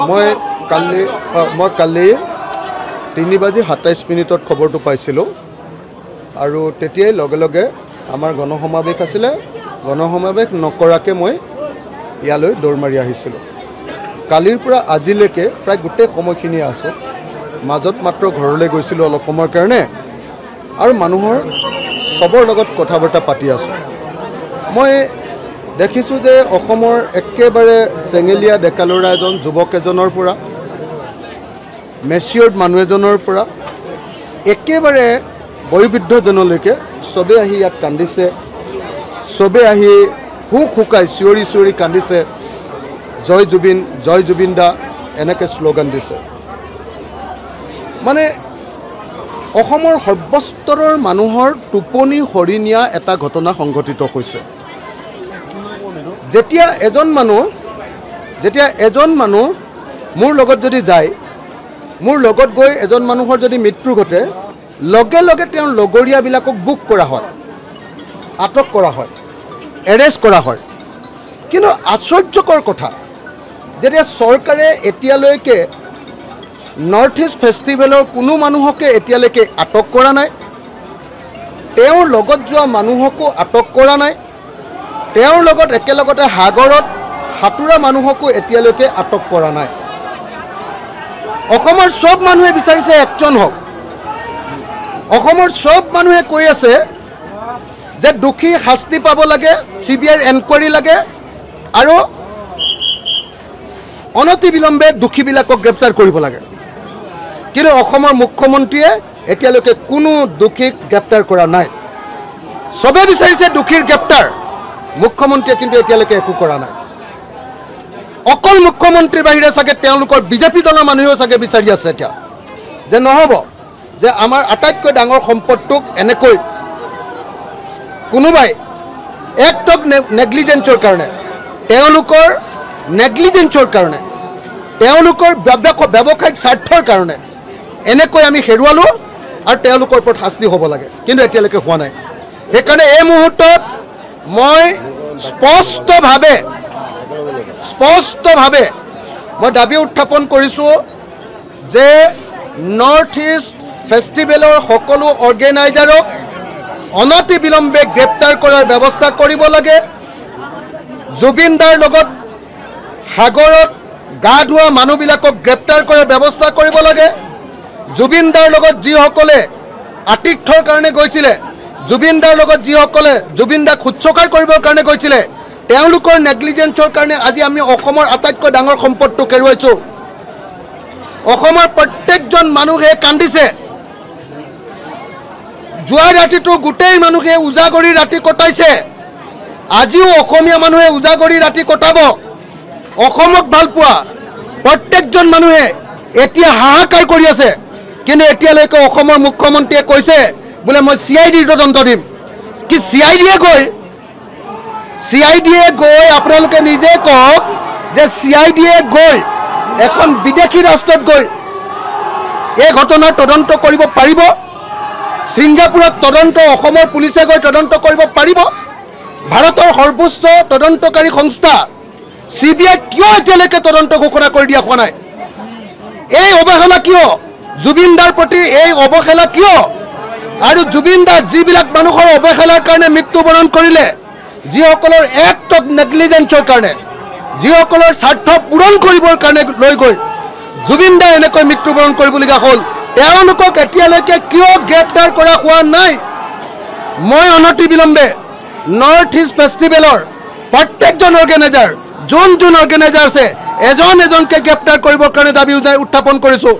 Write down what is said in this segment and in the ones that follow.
মই কালি 3:27 খবৰটো পাইছিলোঁ আৰু তেতিয়াই লগে লগে আমাৰ গণসমাৱেশ আছিলে গণসমাৱেশ নকৰাকৈ মই ইয়ালৈ দৌৰ মাৰি আহিছিলোঁ কালিৰ পৰা আজিলৈকে প্ৰায় গোটেই সময়খিনি আছোঁ মাজত মাত্ৰ ঘৰলৈ গৈছিলোঁ অলপ সময়ৰ কাৰণে আৰু মানুহৰ সবৰ লগত কথা বাৰ্তা পাতি আছোঁ মই দেখিছোঁ যে অসমৰ একেবাৰে চেঙেলীয়া ডেকা ল'ৰা এজন যুৱক এজনৰ পৰা মেচিয়ৰ্ড মানুহ এজনৰ পৰা একেবাৰে বয়োবৃদ্ধজনলৈকে চবেই আহি ইয়াত কান্দিছে চবেই আহি হুক হুকাই চিঞৰি চিঞৰি কান্দিছে জয় জুবিন দা এনেকৈ শ্লোগান দিছে মানে অসমৰ সৰ্বস্তৰৰ মানুহৰ টোপনি হৰি নিয়া এটা ঘটনা সংঘটিত হৈছে যেতিয়া এজন মানুহ মোৰ লগত যদি যায় মোৰ লগত গৈ এজন মানুহৰ যদি মৃত্যু ঘটে লগে লগে তেওঁৰ লগৰীয়াবিলাকক বুক কৰা হয় আটক কৰা হয় এৰেষ্ট কৰা হয় কিন্তু আশ্চৰ্যকৰ কথা যেতিয়া চৰকাৰে এতিয়ালৈকে নৰ্থ ইষ্ট ফেষ্টিভেলৰ কোনো মানুহকে এতিয়ালৈকে আটক কৰা নাই তেওঁৰ লগত যোৱা মানুহকো আটক কৰা নাই তেওঁৰ লগত একেলগতে সাগৰত সাঁতোৰা মানুহকো এতিয়ালৈকে আটক কৰা নাই অসমৰ সব মানুহে বিচাৰিছে একজন হওক অসমৰ সব মানুহে কৈ আছে যে দুখী শাস্তি পাব লাগে চিবিআইৰ এনকুৱাৰী লাগে আৰু অনতি বিলম্বে দুখীবিলাকক গ্ৰেপ্তাৰ কৰিব লাগে কিন্তু অসমৰ মুখ্যমন্ত্ৰীয়ে এতিয়ালৈকে কোনো দুখীক গ্ৰেপ্তাৰ কৰা নাই সবে বিচাৰিছে দুখীৰ গ্ৰেপ্তাৰ মুখ্যমন্ত্ৰীয়ে কিন্তু এতিয়ালৈকে একো কৰা নাই অকল মুখ্যমন্ত্ৰীৰ বাহিৰে চাগে তেওঁলোকৰ বিজেপি দলৰ মানুহেও চাগে বিচাৰি আছে এতিয়া যে নহ'ব যে আমাৰ আটাইতকৈ ডাঙৰ সম্পদটোক এনেকৈ কোনোবাই একটক নেগলিজেঞ্চৰ কাৰণে তেওঁলোকৰ নেগলিজেঞ্চৰ কাৰণে তেওঁলোকৰ ব্যৱসায়িক স্বাৰ্থৰ কাৰণে এনেকৈ আমি হেৰুৱালোঁ আৰু তেওঁলোকৰ ওপৰত শাস্তি হ'ব লাগে কিন্তু এতিয়ালৈকে হোৱা নাই সেইকাৰণে এই মুহূৰ্তত মই স্পষ্টভাৱে মই দাবী উত্থাপন কৰিছোঁ যে নৰ্থ ইষ্ট ফেষ্টিভেলৰ সকলো অৰ্গেনাইজাৰক অনতি বিলম্বে গ্ৰেপ্তাৰ কৰাৰ ব্যৱস্থা কৰিব লাগে জুবিন দাৰ লগত সাগৰত গা ধোৱা মানুহবিলাকক গ্ৰেপ্তাৰ কৰাৰ ব্যৱস্থা কৰিব লাগে জুবিন দাৰ লগত যিসকলে আতিথ্যৰ কাৰণে গৈছিলে জুবিন দাৰ লগত যিসকলে জুবিন দাক শুশ্ৰূষা কৰিবৰ কাৰণে গৈছিলে তেওঁলোকৰ নেগলিজেঞ্চৰ কাৰণে আজি আমি অসমৰ আটাইতকৈ ডাঙৰ সম্পদটো হেৰুৱাইছোঁ অসমৰ প্ৰত্যেকজন মানুহে কান্দিছে যোৱা ৰাতিটো গোটেই মানুহে উজাগৰি ৰাতি কটাইছে আজিও অসমীয়া মানুহে উজাগৰি ৰাতি কটাব অসমক ভাল পোৱা প্ৰত্যেকজন মানুহে এতিয়া হাহাকাৰ কৰি আছে কিন্তু এতিয়ালৈকে অসমৰ মুখ্যমন্ত্ৰীয়ে কৈছে বোলে মই CIDৰ তদন্ত দিম কি CIDয়ে গৈ আপোনালোকে নিজে কওক যে CIDয়ে গৈ এখন বিদেশী ৰাষ্ট্ৰত গৈ এই ঘটনাৰ তদন্ত কৰিব পাৰিব ছিংগাপুৰত তদন্ত অসমৰ পুলিচে গৈ তদন্ত কৰিব পাৰিব ভাৰতৰ সৰ্বোচ্চ তদন্তকাৰী সংস্থা CBI কিয় এতিয়ালৈকে তদন্ত ঘোষণা কৰি দিয়া হোৱা নাই এই অৱহেলা কিয় জুবিন দাৰ প্ৰতি এই অৱহেলা কিয় আৰু জুবিন দা যিবিলাক মানুহৰ অৱহেলাৰ কাৰণে মৃত্যুবৰণ কৰিলে যিসকলৰ একটক নেগলিজেঞ্চৰ কাৰণে যিসকলৰ স্বাৰ্থ পূৰণ কৰিবৰ কাৰণে লৈ গৈ জুবিন দা এনেকৈ মৃত্যুবৰণ কৰিবলগীয়া হ'ল তেওঁলোকক এতিয়ালৈকে কিয় গ্ৰেপ্তাৰ কৰা হোৱা নাই মই অনতি বিলম্বে নৰ্থ ইষ্ট ফেষ্টিভেলৰ প্ৰত্যেকজন অৰ্গেনাইজাৰ যোন অৰ্গেনাইজাৰ আছে এজনকৈ গ্ৰেপ্তাৰ কৰিবৰ কাৰণে দাবী উত্থাপন কৰিছোঁ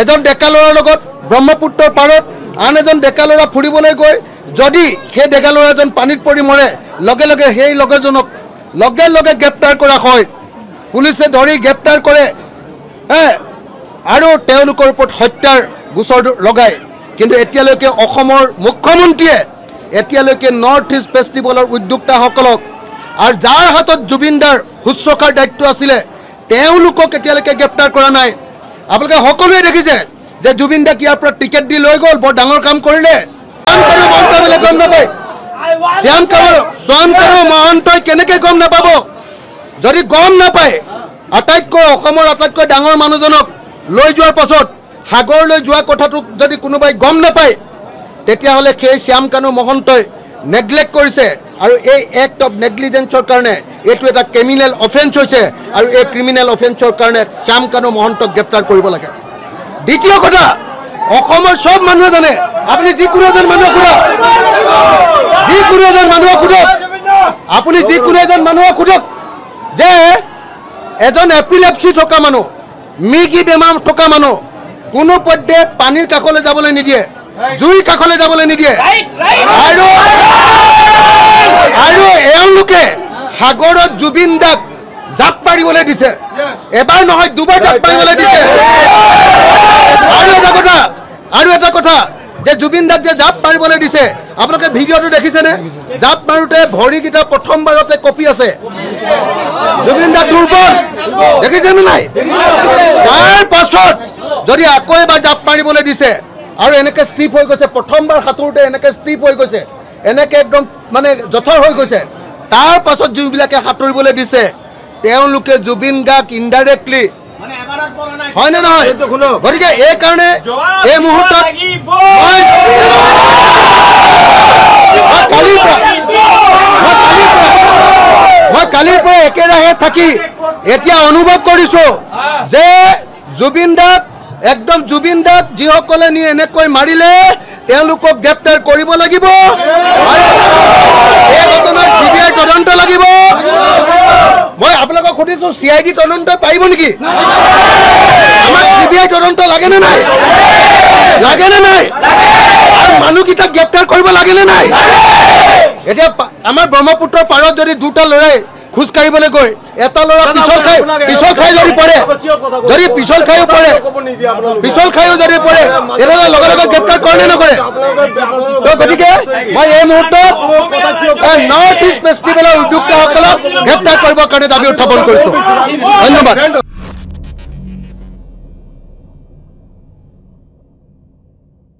এজন ডেকা ল'ৰাৰ লগত ব্ৰহ্মপুত্ৰৰ পাৰত আন এজন ডেকা ল'ৰা ফুৰিবলৈ গৈ যদি সেই ডেকা ল'ৰাজন পানীত পৰি মৰে লগে লগে সেই লগৰজনক লগে লগে গ্ৰেপ্তাৰ কৰা হয় পুলিচে ধৰি গ্ৰেপ্তাৰ কৰে আৰু তেওঁলোকৰ ওপৰত হত্যাৰ গোচৰ লগায় কিন্তু এতিয়ালৈকে অসমৰ মুখ্যমন্ত্ৰীয়ে এতিয়ালৈকে নৰ্থ ইষ্ট ফেষ্টিভেলৰ উদ্যোক্তাসকলক আৰু যাৰ হাতত জুবিন দাৰ শুশ্ৰূষাৰ দায়িত্ব আছিলে তেওঁলোকক এতিয়ালৈকে গ্ৰেপ্তাৰ কৰা নাই আপোনালোকে সকলোৱে দেখিছে যে জুবিন দাক ইয়াৰ পৰা টিকেট দি লৈ গ'ল বৰ ডাঙৰ কাম কৰিলে গম নাপায় শ্যাম কাৰু মহন্তই কেনেকৈ গম নাপাব যদি গম নাপায় আটাইতকৈ ডাঙৰ মানুহজনক লৈ যোৱাৰ পাছত সাগৰলৈ যোৱা কথাটো যদি কোনোবাই গম নাপায় তেতিয়াহ'লে সেই শ্যাম কানু মহন্তই নেগলেক্ট কৰিছে আৰু এই এক্ট অফ নেগলিজেন্সৰ কাৰণে এইটো এটা ক্ৰিমিনেল অফেন্স হৈছে আৰু এই ক্ৰিমিনেল অফেন্সৰ কাৰণে শ্যাম কানু মহন্তক গ্ৰেপ্তাৰ কৰিব লাগে। দ্বিতীয় কথা, অসমৰ সব মানুহে জানে, আপুনি যিকোনো এজন মানুহক সোধক, আপুনি যিকোনো এজন মানুহক সোধক যে এজন এপিলেপসি থকা মানুহ, মিগি বেমাৰ থকা মানুহ কোনো পধ্যে পানীৰ কাষলৈ যাবলৈ নিদিয়ে, জুইৰ কাষলৈ যাবলৈ নিদিয়ে আৰু এওঁলোকে সাগৰত জুবিন দাক জাপ মাৰিবলৈ দিছে, এবাৰ নহয় দুবাৰ জাপ মাৰিবলৈ দিছে। আৰু এটা কথা যে জুবিন দাক যে জাপ মাৰিবলৈ দিছে, আপোনালোকে ভিডিঅ'টো দেখিছেনে? জাপ মাৰোঁতে ভৰিকেইটা প্ৰথমবাৰতে কঁপি আছে, জুবিন দা দুৰ্বল, দেখিছেনে নাই? তাৰ পাছত যদি আকৌ এবাৰ জাপ মাৰিবলৈ দিছে আৰু এনেকৈ ষ্টিফ হৈ গৈছে, প্ৰথমবাৰ সাঁতোৰোতে এনেকৈ ষ্টিফ হৈ গৈছে, এনেকৈ একদম মানে জঠৰ হৈ গৈছে, তাৰ পাছত যিবিলাকে সাঁতুৰিবলৈ দিছে তেওঁলোকে জুবিন গাক ইনডাইৰেক্টলি, হয়নে নহয়? গতিকে এই কাৰণে এই মুহূৰ্তত মই কালিৰ পৰা একেৰাহে থাকি এতিয়া অনুভৱ কৰিছো যে জুবিন দাক যিসকলে নি এনেকৈ মাৰিলে তেওঁলোকক গ্ৰেপ্তাৰ কৰিব লাগিব, এই ঘটনাৰ CBI তদন্ত লাগিব। মই আপোনালোকক সুধিছো CID তদন্ত পাৰিব নেকি? আমাক CBI তদন্ত লাগেনে নাই? আৰু মানুহকেইটাক গ্ৰেপ্তাৰ কৰিব লাগেনে নাই? এতিয়া আমাৰ ব্ৰহ্মপুত্ৰৰ পাৰত যদি দুটা ল'ৰাই খোজ কাঢ়িবলৈ গৈ এটা ল'ৰা পিছল খাই যদি পৰে, যদি পৰে তেনেহ'লে লগে লগে গ্ৰেপ্তাৰ কৰে নে নকৰে? তো গতিকে মই এই মুহূৰ্তত নৰ্থ ইষ্ট ফেষ্টিভেলৰ উদ্যোক্তাসকলক গ্ৰেপ্তাৰ কৰিবৰ কাৰণে দাবী উত্থাপন কৰিছোঁ। ধন্যবাদ।